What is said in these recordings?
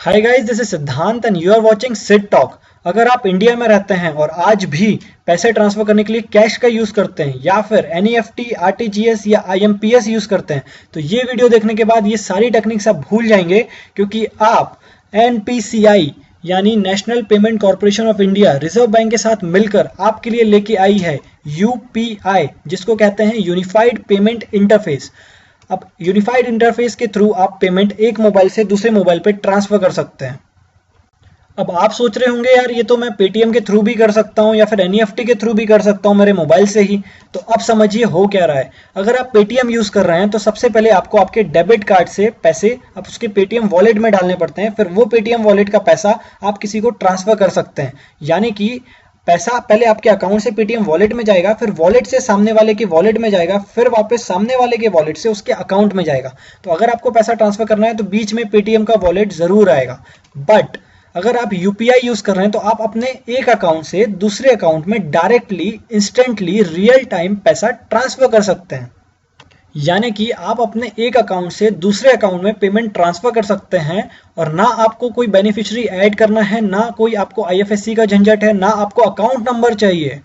Hi guys, this is Siddhant and you are watching Sid talk. अगर आप India में रहते हैं और आज भी पैसे ट्रांसफर करने के लिए कैश का यूज करते हैं या फिर एनईएफटी, आरटीजीएस या आईएमपीएस यूज करते हैं तो ये वीडियो देखने के बाद ये सारी टेक्निक्स आप भूल जाएंगे, क्योंकि आप एनपीसीआई यानी national payment corporation of India reserve bank के साथ मिलकर आपके लिए लेके आई है यूपीआई, जिसको कहते हैं यूनिफाइड पेमेंट इंटरफेस। अब यूनिफाइड इंटरफेस के थ्रू आप पेमेंट एक मोबाइल से दूसरे मोबाइल पे ट्रांसफर कर सकते हैं। अब आप सोच रहे होंगे यार, ये तो मैं पेटीएम के थ्रू भी कर सकता हूँ या फिर एनईएफटी के थ्रू भी कर सकता हूँ मेरे मोबाइल से ही। तो अब समझिए हो क्या रहा है। अगर आप पेटीएम यूज कर रहे हैं तो सबसे पहले आपको आपके डेबिट कार्ड से पैसे आप उसके पेटीएम वॉलेट में डालने पड़ते हैं, फिर वो पेटीएम वॉलेट का पैसा आप किसी को ट्रांसफर कर सकते हैं। यानी कि पैसा पहले आपके अकाउंट से पेटीएम वॉलेट में जाएगा, फिर वॉलेट से सामने वाले के वॉलेट में जाएगा, फिर वापस सामने वाले के वॉलेट से उसके अकाउंट में जाएगा। तो अगर आपको पैसा ट्रांसफर करना है तो बीच में पेटीएम का वॉलेट जरूर आएगा। बट अगर आप यूपीआई यूज कर रहे हैं तो आप अपने एक अकाउंट से दूसरे अकाउंट में डायरेक्टली, इंस्टेंटली, रियल टाइम पैसा ट्रांसफर कर सकते हैं। यानी कि आप अपने एक अकाउंट से दूसरे अकाउंट में पेमेंट ट्रांसफर कर सकते हैं और ना आपको कोई बेनिफिशियरी ऐड करना है, ना कोई आपको आईएफएससी का झंझट है, ना आपको अकाउंट नंबर चाहिए।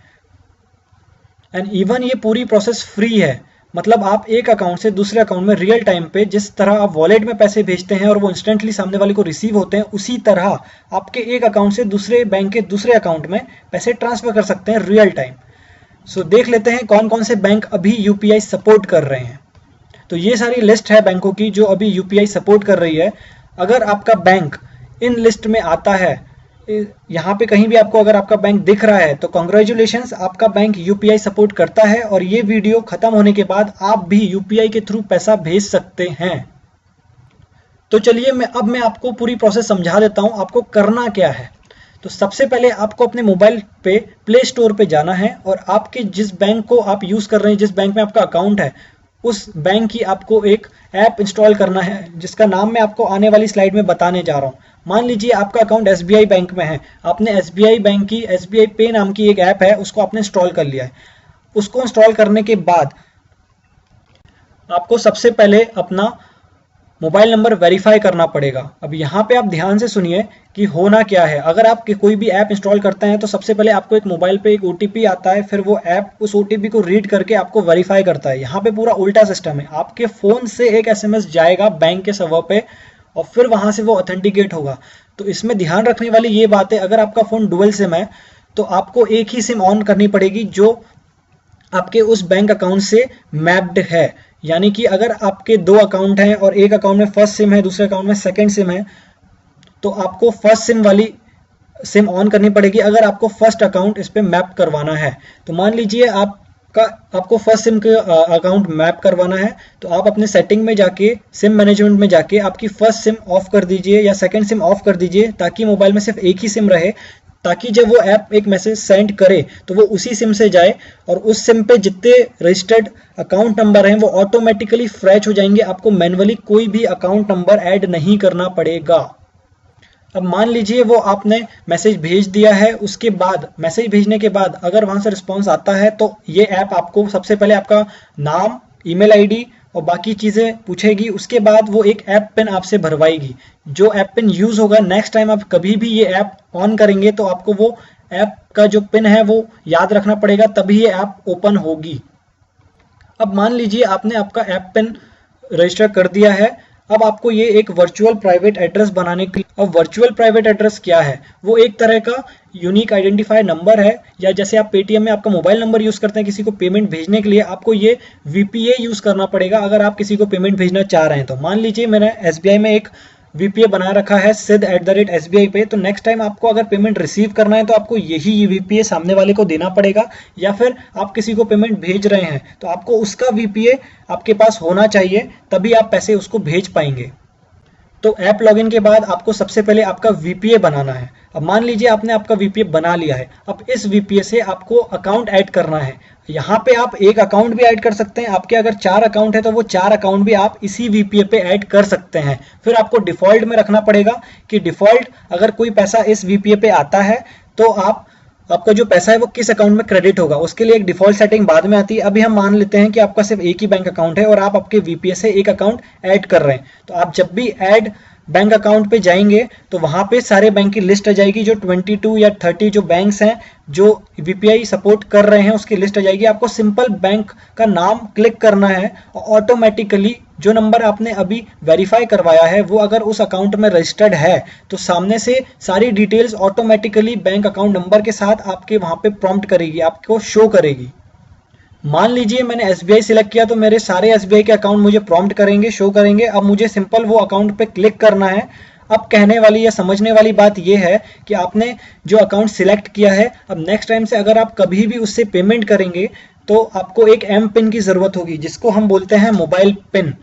एंड इवन ये पूरी प्रोसेस फ्री है। मतलब आप एक अकाउंट से दूसरे अकाउंट में रियल टाइम पे जिस तरह आप वॉलेट में पैसे भेजते हैं और वो इंस्टेंटली सामने वाले को रिसीव होते हैं, उसी तरह आपके एक अकाउंट से दूसरे बैंक के दूसरे अकाउंट में पैसे ट्रांसफर कर सकते हैं रियल टाइम। सो देख लेते हैं कौन कौन से बैंक अभी यूपीआई सपोर्ट कर रहे हैं। तो ये सारी लिस्ट है बैंकों की जो अभी यूपीआई सपोर्ट कर रही है। अगर आपका बैंक इन लिस्ट में आता है, यहाँ पे कहीं भी आपको अगर आपका बैंक दिख रहा है तो कॉन्ग्रेचुलेशंस, आपका बैंक यूपीआई सपोर्ट करता है और ये वीडियो खत्म होने के बाद आप भी यूपीआई के थ्रू पैसा भेज सकते हैं। तो चलिए मैं आपको पूरी प्रोसेस समझा देता हूँ आपको करना क्या है। तो सबसे पहले आपको अपने मोबाइल पे प्ले स्टोर पे जाना है और आपके जिस बैंक को आप यूज कर रहे हैं, जिस बैंक में आपका अकाउंट है, उस बैंक की आपको एक ऐप इंस्टॉल करना है, जिसका नाम मैं आपको आने वाली स्लाइड में बताने जा रहा हूँ। मान लीजिए आपका अकाउंट एसबीआई बैंक में है, आपने एसबीआई बैंक की एसबीआई पे नाम की एक ऐप है, उसको आपने इंस्टॉल कर लिया है। उसको इंस्टॉल करने के बाद आपको सबसे पहले अपना मोबाइल नंबर वेरीफाई करना पड़ेगा। अब यहाँ पे आप ध्यान से सुनिए कि होना क्या है। अगर आप कोई भी ऐप इंस्टॉल करते हैं तो सबसे पहले आपको एक मोबाइल पे एक ओटीपी आता है, फिर वो ऐप उस ओटीपी को रीड करके आपको वेरीफाई करता है। यहाँ पे पूरा उल्टा सिस्टम है। आपके फोन से एक एसएमएस जाएगा बैंक के सर्वर पे और फिर वहां से वो ऑथेंटिकेट होगा। तो इसमें ध्यान रखने वाली ये बात है, अगर आपका फोन डुअल सिम है तो आपको एक ही सिम ऑन करनी पड़ेगी जो आपके उस बैंक अकाउंट से मैप्ड है। यानी कि अगर आपके दो अकाउंट हैं और एक अकाउंट में फर्स्ट सिम है, दूसरे अकाउंट में सेकंड सिम है, तो आपको फर्स्ट सिम वाली सिम ऑन करनी पड़ेगी अगर आपको फर्स्ट अकाउंट इस पे मैप करवाना है। तो मान लीजिए आपको फर्स्ट सिम का अकाउंट मैप करवाना है, तो आप अपने सेटिंग में जाके, सिम मैनेजमेंट में जाके आपकी फर्स्ट सिम ऑफ कर दीजिए या सेकंड सिम ऑफ कर दीजिए, ताकि मोबाइल में सिर्फ एक ही सिम रहे, ताकि जब वो ऐप एक मैसेज सेंड करे तो वो उसी सिम से जाए और उस सिम पे जितने रजिस्टर्ड अकाउंट नंबर हैं वो ऑटोमेटिकली फ्रेश हो जाएंगे। आपको मैन्युअली कोई भी अकाउंट नंबर ऐड नहीं करना पड़ेगा। अब मान लीजिए वो आपने मैसेज भेज दिया है, उसके बाद मैसेज भेजने के बाद अगर वहां से रिस्पॉन्स आता है तो ये ऐप आपको सबसे पहले आपका नाम, ईमेल आईडी और बाकी चीजें पूछेगी। उसके बाद वो एक ऐप पिन आपसे भरवाएगी। जो ऐप पिन यूज होगा, नेक्स्ट टाइम आप कभी भी ये ऐप ऑन करेंगे तो आपको वो ऐप का जो पिन है वो याद रखना पड़ेगा, तभी ये ऐप ओपन होगी। अब मान लीजिए आपने आपका ऐप पिन रजिस्टर कर दिया है। अब आपको ये एक वर्चुअल प्राइवेट एड्रेस बनाने के लिए, अब वर्चुअल प्राइवेट एड्रेस क्या है? वो एक तरह का यूनिक आइडेंटिफायर नंबर है, या जैसे आप पेटीएम में आपका मोबाइल नंबर यूज करते हैं किसी को पेमेंट भेजने के लिए, आपको ये वीपीए यूज करना पड़ेगा अगर आप किसी को पेमेंट भेजना चाह रहे हैं। तो मान लीजिए मैंने एसबीआई में एक वीपीए बना रखा है sid@SBI पे, तो नेक्स्ट टाइम आपको अगर पेमेंट रिसीव करना है तो आपको यही वीपीए सामने वाले को देना पड़ेगा, या फिर आप किसी को पेमेंट भेज रहे हैं तो आपको उसका वीपीए आपके पास होना चाहिए, तभी आप पैसे उसको भेज पाएंगे। तो ऐप लॉगिन के बाद आपको सबसे पहले आपका वीपीए बनाना है। अब मान लीजिए आपने आपका वीपीए बना लिया है। अब इस वीपीए से आपको अकाउंट ऐड करना है। यहाँ पे आप एक अकाउंट भी ऐड कर सकते हैं। आपके अगर 4 अकाउंट है तो वो 4 अकाउंट भी आप इसी वीपीए पे ऐड कर सकते हैं। फिर आपको डिफॉल्ट में रखना पड़ेगा कि डिफॉल्ट अगर कोई पैसा इस वीपीए पे आता है तो आपका जो पैसा है वो किस अकाउंट में क्रेडिट होगा, उसके लिए एक डिफॉल्ट सेटिंग बाद में आती है। अभी हम मान लेते हैं कि आपका सिर्फ एक ही बैंक अकाउंट है और आप आपके वीपीए से एक अकाउंट ऐड कर रहे हैं। तो आप जब भी ऐड बैंक अकाउंट पे जाएंगे तो वहां पे सारे बैंक की लिस्ट आ जाएगी, जो 22 या 30 जो बैंक्स हैं जो वीपीआई सपोर्ट कर रहे हैं उसकी लिस्ट आ जाएगी। आपको सिंपल बैंक का नाम क्लिक करना है और ऑटोमेटिकली जो नंबर आपने अभी वेरीफाई करवाया है वो अगर उस अकाउंट में रजिस्टर्ड है तो सामने से सारी details automatically bank account number के साथ आपके वहां पे प्रॉम्प्ट करेगी, आपको शो करेगी। मान लीजिए मैंने एसबीआई सिलेक्ट किया तो मेरे सारे एसबीआई के अकाउंट मुझे प्रॉम्प्ट करेंगे, शो करेंगे। अब मुझे सिंपल वो अकाउंट पे क्लिक करना है। अब कहने वाली या समझने वाली बात यह है कि आपने जो अकाउंट सिलेक्ट किया है, अब नेक्स्ट टाइम से अगर आप कभी भी उससे पेमेंट करेंगे तो आपको एक एम पिन की जरूरत होगी, जिसको हम बोलते हैं मोबाइल पिन।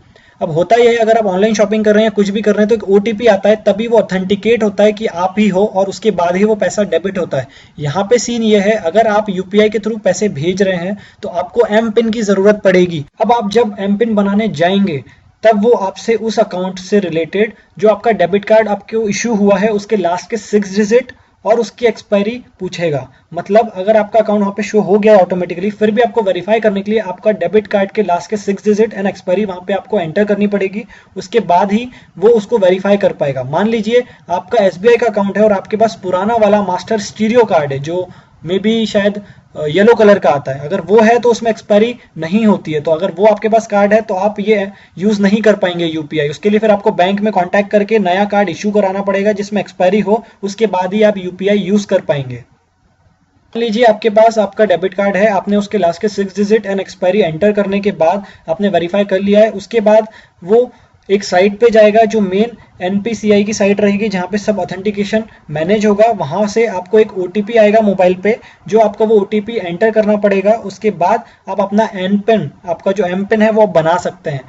अब होता यह है, अगर आप ऑनलाइन शॉपिंग कर रहे हैं कुछ भी कर रहे हैं तो एक ओटीपी आता है, तभी वो ऑथेंटिकेट होता है कि आप ही हो और उसके बाद ही वो पैसा डेबिट होता है। यहाँ पे सीन ये है, अगर आप यूपीआई के थ्रू पैसे भेज रहे हैं तो आपको एम पिन की जरूरत पड़ेगी। अब आप जब एम पिन बनाने जाएंगे तब वो आपसे उस अकाउंट से रिलेटेड जो आपका डेबिट कार्ड आपको इश्यू हुआ है उसके लास्ट के 6 डिजिट और उसकी एक्सपायरी पूछेगा। मतलब अगर आपका अकाउंट वहां पे शो हो गया ऑटोमेटिकली, फिर भी आपको वेरीफाई करने के लिए आपका डेबिट कार्ड के लास्ट के 6 डिजिट एंड एक्सपायरी वहां पे आपको एंटर करनी पड़ेगी। उसके बाद ही वो उसको वेरीफाई कर पाएगा। मान लीजिए आपका एसबीआई का अकाउंट है और आपके पास पुराना वाला मास्टर स्टीरियो कार्ड है जो मे बी शायद येलो कलर का आता है, अगर वो है तो उसमें एक्सपायरी नहीं होती है। तो अगर वो आपके पास कार्ड है तो आप ये यूज नहीं कर पाएंगे यूपीआई। उसके लिए फिर आपको बैंक में कांटेक्ट करके नया कार्ड इशू कराना पड़ेगा जिसमें एक्सपायरी हो, उसके बाद ही आप यूपीआई यूज कर पाएंगे। मान लीजिए आपके पास आपका डेबिट कार्ड है, आपने उसके लास्ट के 6 डिजिट एंड एक्सपायरी एंटर करने के बाद आपने वेरीफाई कर लिया है। उसके बाद वो एक साइट पे जाएगा जो मेन एनपीसीआई की साइट रहेगी जहां पे सब ऑथेंटिकेशन मैनेज होगा। वहां से आपको एक ओटीपी आएगा मोबाइल पे, जो आपको वो ओटीपी एंटर करना पड़ेगा। उसके बाद आप अपना एम पिन, आपका जो एम पिन है वो आप बना सकते हैं।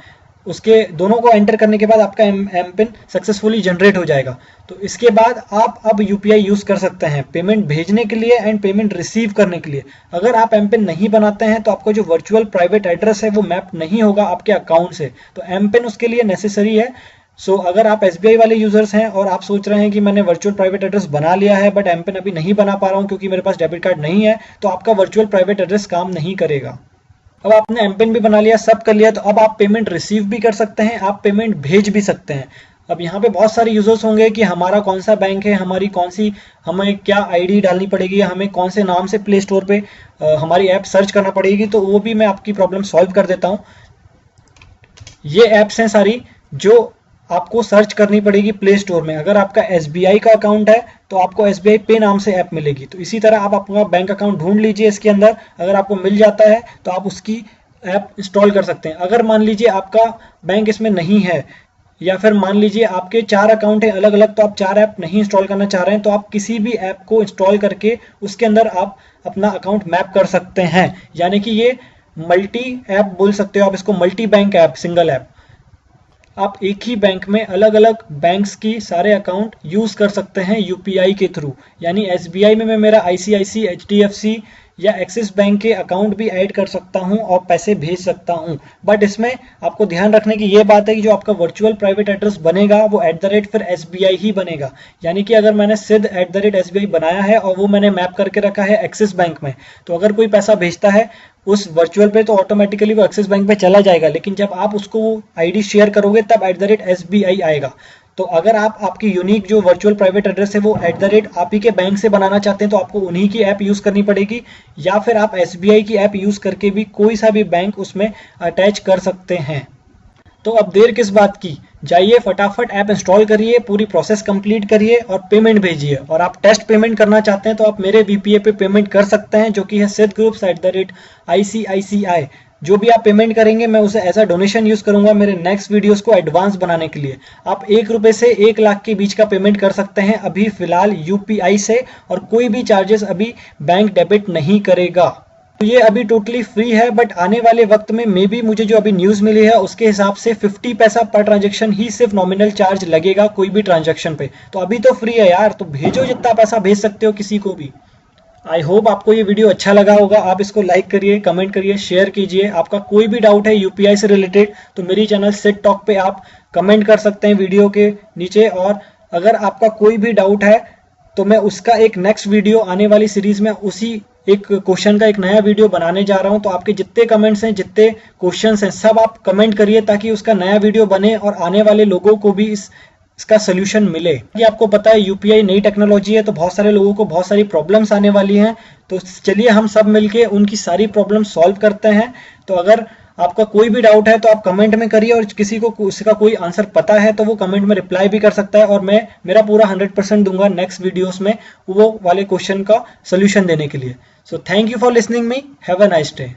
उसके दोनों को एंटर करने के बाद आपका एम पिन सक्सेसफुली जनरेट हो जाएगा। तो इसके बाद आप अब यूपीआई यूज कर सकते हैं पेमेंट भेजने के लिए एंड पेमेंट रिसीव करने के लिए। अगर आप एम पिन नहीं बनाते हैं तो आपको जो वर्चुअल प्राइवेट एड्रेस है वो मैप नहीं होगा आपके अकाउंट से, तो एम पिन उसके लिए नेसेसरी है। सो अगर आप एसबीआई वाले यूजर्स हैं और आप सोच रहे हैं कि मैंने वर्चुअल प्राइवेट एड्रेस बना लिया है बट एम पिन अभी नहीं बना पा रहा हूं क्योंकि मेरे पास डेबिट कार्ड नहीं है, तो आपका वर्चुअल प्राइवेट एड्रेस काम नहीं करेगा। अब आपने एम पिन भी बना लिया, सब कर लिया, तो अब आप पेमेंट रिसीव भी कर सकते हैं, आप पेमेंट भेज भी सकते हैं। अब यहाँ पे बहुत सारे यूजर्स होंगे कि हमारा कौन सा बैंक है, हमारी कौन सी, हमें क्या आईडी डालनी पड़ेगी, हमें कौन से नाम से प्ले स्टोर पे हमारी ऐप सर्च करना पड़ेगी। तो वो भी मैं आपकी प्रॉब्लम सॉल्व कर देता हूँ। ये ऐप्स हैं सारी जो आपको सर्च करनी पड़ेगी प्ले स्टोर में। अगर आपका एसबीआई का अकाउंट है तो आपको एसबीआई पे नाम से ऐप मिलेगी। तो इसी तरह आप अपना बैंक अकाउंट ढूंढ लीजिए इसके अंदर, अगर आपको मिल जाता है तो आप उसकी ऐप इंस्टॉल कर सकते हैं। अगर मान लीजिए आपका बैंक इसमें नहीं है या फिर मान लीजिए आपके 4 अकाउंट है अलग अलग, तो आप 4 ऐप नहीं इंस्टॉल करना चाह रहे हैं, तो आप किसी भी ऐप को इंस्टॉल करके उसके अंदर आप अपना अकाउंट मैप कर सकते हैं। यानी कि ये मल्टी ऐप बोल सकते हो आप इसको, multi bank app, single app. आप एक ही बैंक में अलग अलग बैंक्स की सारे अकाउंट यूज कर सकते हैं यूपीआई के थ्रू। यानी एसबीआई में मैं मेरा आईसीआईसी, एचडीएफसी या एक्सिस बैंक के अकाउंट भी ऐड कर सकता हूं और पैसे भेज सकता हूं। बट इसमें आपको ध्यान रखने की ये बात है कि जो आपका वर्चुअल प्राइवेट एड्रेस बनेगा वो @ फिर एसबीआई ही बनेगा। यानी कि अगर मैंने सिर्फ @ एसबीआई बनाया है और वो मैंने मैप करके रखा है एक्सिस बैंक में, तो अगर कोई पैसा भेजता है उस वर्चुअल पे तो ऑटोमेटिकली वो एक्सिस बैंक पे चला जाएगा। लेकिन जब आप उसको आईडी शेयर करोगे तब @SBI आएगा। तो अगर आप आपकी यूनिक जो वर्चुअल प्राइवेट एड्रेस है वो @ आप ही के बैंक से बनाना चाहते हैं तो आपको उन्हीं की ऐप यूज करनी पड़ेगी, या फिर आप एसबीआई की ऐप यूज करके भी कोई सा भी बैंक उसमें अटैच कर सकते हैं। तो अब देर किस बात की, जाइए फटाफट ऐप इंस्टॉल करिए, पूरी प्रोसेस कंप्लीट करिए और पेमेंट भेजिए। और आप टेस्ट पेमेंट करना चाहते हैं तो आप मेरे वीपीए पे पेमेंट कर सकते हैं, जो कि है सिद्ध ग्रुप्स @ICICI। जो भी आप पेमेंट करेंगे मैं उसे एज अ डोनेशन यूज करूंगा मेरे नेक्स्ट वीडियोस को एडवांस बनाने के लिए। आप 1 रुपए से 1 लाख के बीच का पेमेंट कर सकते हैं अभी फिलहाल यूपीआई से, और कोई भी चार्जेस अभी बैंक डेबिट नहीं करेगा। तो ये अभी टोटली फ्री है, बट आने वाले वक्त में मे बी मुझे जो अभी न्यूज मिली है उसके हिसाब से 50 पैसा पर ट्रांजेक्शन ही सिर्फ नॉमिनल चार्ज लगेगा कोई भी ट्रांजेक्शन पे। तो अभी तो फ्री है यार, तो भेजो जितना पैसा भेज सकते हो किसी को भी। आई होप आपको ये वीडियो अच्छा लगा होगा। आप इसको लाइक करिए, कमेंट करिए, शेयर कीजिए। आपका कोई भी डाउट है यूपीआई से रिलेटेड तो मेरी चैनल सिट टॉक पे आप कमेंट कर सकते हैं वीडियो के नीचे। और अगर आपका कोई भी डाउट है तो मैं उसका एक नेक्स्ट वीडियो आने वाली सीरीज में उसी एक क्वेश्चन का एक नया वीडियो बनाने जा रहा हूं। तो आपके जितने कमेंट्स हैं, जितने क्वेश्चंस हैं, सब आप कमेंट करिए ताकि उसका नया वीडियो बने और आने वाले लोगों को भी इस इसका सोल्यूशन मिले। ये आपको पता है यूपीआई नई टेक्नोलॉजी है, तो बहुत सारे लोगों को बहुत सारी प्रॉब्लम्स आने वाली हैं। तो चलिए हम सब मिलके उनकी सारी प्रॉब्लम सॉल्व करते हैं। तो अगर आपका कोई भी डाउट है तो आप कमेंट में करिए, और किसी को उसका कोई आंसर पता है तो वो कमेंट में रिप्लाई भी कर सकता है, और मैं मेरा पूरा 100% दूंगा नेक्स्ट वीडियोस में वो वाले क्वेश्चन का सोल्यूशन देने के लिए। So thank you for listening me, have a nice day.